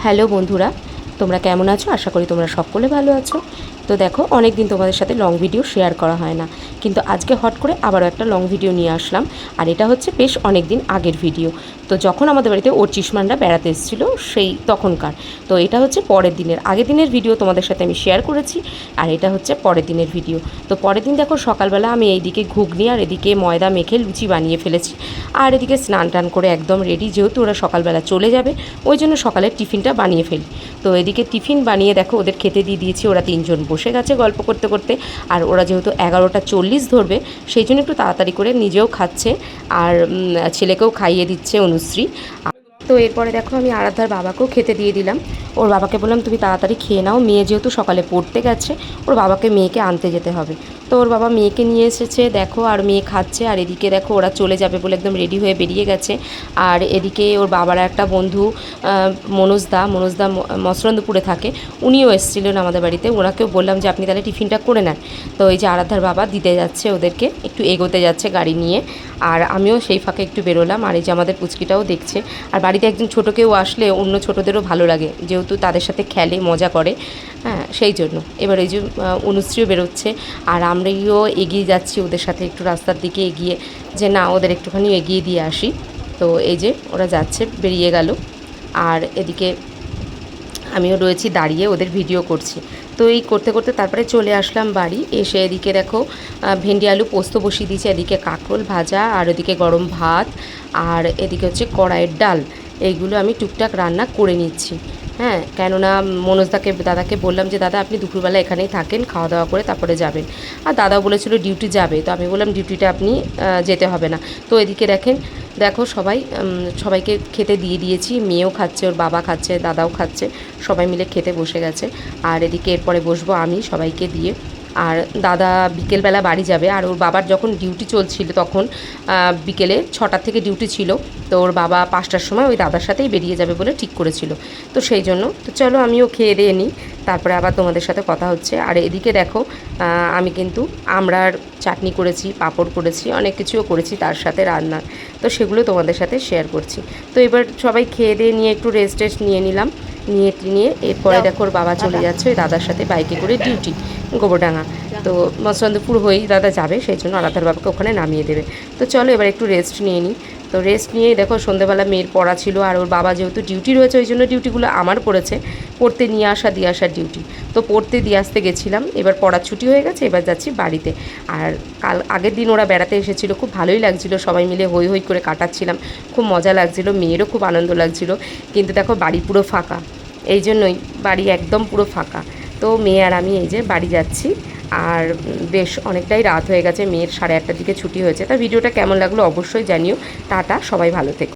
Hello বন্ধুরা, তোমরা কেমন আছো? আশা করি তোমরা সকলে ভালো আছো। তো দেখো, অনেক দিন তোমাদের সাথে লং ভিডিও শেয়ার করা হয় না, কিন্তু আজকে হট করে আবারও একটা লং ভিডিও নিয়ে আসলাম। আর এটা হচ্ছে বেশ অনেক দিন আগের ভিডিও। তো যখন আমাদের বাড়িতে ওর চিসমানরা বেড়াতে এসেছিলো সেই তখনকার। তো এটা হচ্ছে পরের দিনের, আগের দিনের ভিডিও তোমাদের সাথে আমি শেয়ার করেছি, আর এটা হচ্ছে পরের দিনের ভিডিও। তো পরের দিন দেখো, সকালবেলা আমি এইদিকে ঘুগনি আর এদিকে ময়দা মেখে লুচি বানিয়ে ফেলেছি। আর এদিকে স্নান টান করে একদম রেডি, যেহেতু ওরা সকালবেলা চলে যাবে ওই জন্য সকালের টিফিনটা বানিয়ে ফেলি। তো এদিকে টিফিন বানিয়ে দেখো ওদের খেতে দিয়ে দিয়েছি। ওরা তিনজন বসে গেছে গল্প করতে করতে। আর ওরা যেহেতু 11টা 40 ধরবে, সেই জন্য একটু তাড়াতাড়ি করে নিজেও খাচ্ছে আর ছেলেকেও খাইয়ে দিচ্ছে অনুশ্রী। তো এরপরে দেখো আমি আরাধ্যার বাবাকেও খেতে দিয়ে দিলাম। ওর বাবাকে বললাম তুমি তাড়াতাড়ি খেয়ে নাও, মেয়ে যেহেতু সকালে পড়তে গেছে, ওর বাবাকে মেয়েকে আনতে যেতে হবে। তো ওর বাবা মেয়েকে নিয়ে এসেছে দেখো, আর মেয়ে খাচ্ছে। আর এদিকে দেখো ওরা চলে যাবে বলে একদম রেডি হয়ে বেরিয়ে গেছে। আর এদিকে ওর বাবার একটা বন্ধু মনোজদা মসরন্দপুরে থাকে, উনিও এসেছিলেন আমাদের বাড়িতে। ওনাকেও বললাম যে আপনি তাহলে টিফিনটা করে নেন। তো এই যে আরাধ্যার বাবা দিতে যাচ্ছে ওদেরকে, একটু এগোতে যাচ্ছে গাড়ি নিয়ে। আর আমিও সেই ফাঁকে একটু বেরোলাম। আর এই যে আমাদের পুচকিটাও দেখছে। আর বাড়িতে একজন ছোটো কেউ আসলে অন্য ছোটোদেরও ভালো লাগে, যেহেতু তাদের সাথে খেলে মজা করে, হ্যাঁ সেই জন্য। এবার এই যে অনুশ্রীও বেরোচ্ছে, আর আমরাও এগিয়ে যাচ্ছি ওদের সাথে একটু রাস্তার দিকে এগিয়ে, যে না ওদের একটুখানি এগিয়ে দিয়ে আসি। তো এই যে ওরা যাচ্ছে, বেরিয়ে গেল। আর এদিকে আমিও রয়েছি দাঁড়িয়ে, ওদের ভিডিও করছি। তো এই করতে করতে তারপরে চলে আসলাম বাড়ি। এসে এদিকে দেখো ভেন্ডি আলু পোস্ত বসিয়ে দিয়েছি, এদিকে কাঁকরোল ভাজা, আর ওদিকে গরম ভাত, আর এদিকে হচ্ছে কড়াইয়ের ডাল। এইগুলো আমি টুকটাক রান্না করে নিচ্ছি। হ্যাঁ, কেননা দাদাকে বললাম যে দাদা আপনি দুপুরবেলা এখানেই থাকেন, খাওয়া দাওয়া করে তারপরে যাবেন। আর দাদাও বলেছিল ডিউটি যাবে, তো আমি বললাম ডিউটিটা আপনি যেতে হবে না। তো এদিকে দেখো সবাইকে খেতে দিয়ে দিয়েছি। মেয়েও খাচ্ছে, ওর বাবা খাচ্ছে, দাদাও খাচ্ছে, সবাই মিলে খেতে বসে গেছে। আর এদিকে এরপরে বসবো আমি সবাইকে দিয়ে। আর দাদা বিকেলবেলা বাড়ি যাবে। আর ওর বাবার যখন ডিউটি চলছিল তখন বিকেলে 6টার থেকে ডিউটি ছিল। তো ওর বাবা 5টার সময় ওই দাদার সাথেই বেরিয়ে যাবে বলে ঠিক করেছিল। তো সেই জন্য তো চলো আমিও খেয়ে দিয়ে নিই, তারপরে আবার তোমাদের সাথে কথা হচ্ছে। আর এদিকে দেখো আমি কিন্তু আমড়ার চাটনি করেছি, পাঁপড় করেছি, অনেক কিছুও করেছি তার সাথে রান্না। তো সেগুলো তোমাদের সাথে শেয়ার করছি। তো এবার সবাই খেয়ে দিয়ে নিয়ে একটু রেস্ট নিয়ে নিলাম। নিয়ে এরপরে দেখো ওর বাবা চলে যাচ্ছে ওই দাদার সাথে বাইকে করে ডিউটি গোবরডাঙ্গা। তো মসরন্দপুর হয়েই দাদা যাবে, সেই জন্য আরাধ্যার বাবাকে ওখানে নামিয়ে দেবে। তো চলো এবার একটু রেস্ট নিয়ে নিই। তো রেস্ট নিয়েই দেখো সন্ধ্যেবেলা মেয়ের পড়া ছিল, আর ওর বাবা যেহেতু ডিউটি রয়েছে ওই জন্য ডিউটিগুলো আমার পড়েছে, পড়তে নিয়ে আসা দিয়ে আসার ডিউটি। তো পড়তে দিয়ে আসতে গেছিলাম, এবার পড়ার ছুটি হয়ে গেছে, এবার যাচ্ছি বাড়িতে। আর আগের দিন ওরা বেড়াতে এসেছিলো, খুব ভালোই লাগছিলো, সবাই মিলে হই হই করে কাটাচ্ছিলাম, খুব মজা লাগছিলো, মেয়েরও খুব আনন্দ লাগছিলো। কিন্তু দেখো বাড়ি পুরো ফাঁকা, এই জন্যই বাড়ি একদম পুরো ফাঁকা। তো মেয়ে আর আমি এই যে বাড়ি যাচ্ছি। আর বেশ অনেকটাই রাত হয়ে গেছে, মেয়ের 8:30টার দিকে ছুটি হয়েছে। তা ভিডিওটা কেমন লাগলো অবশ্যই জানিও। টাটা, সবাই ভালো থেকো।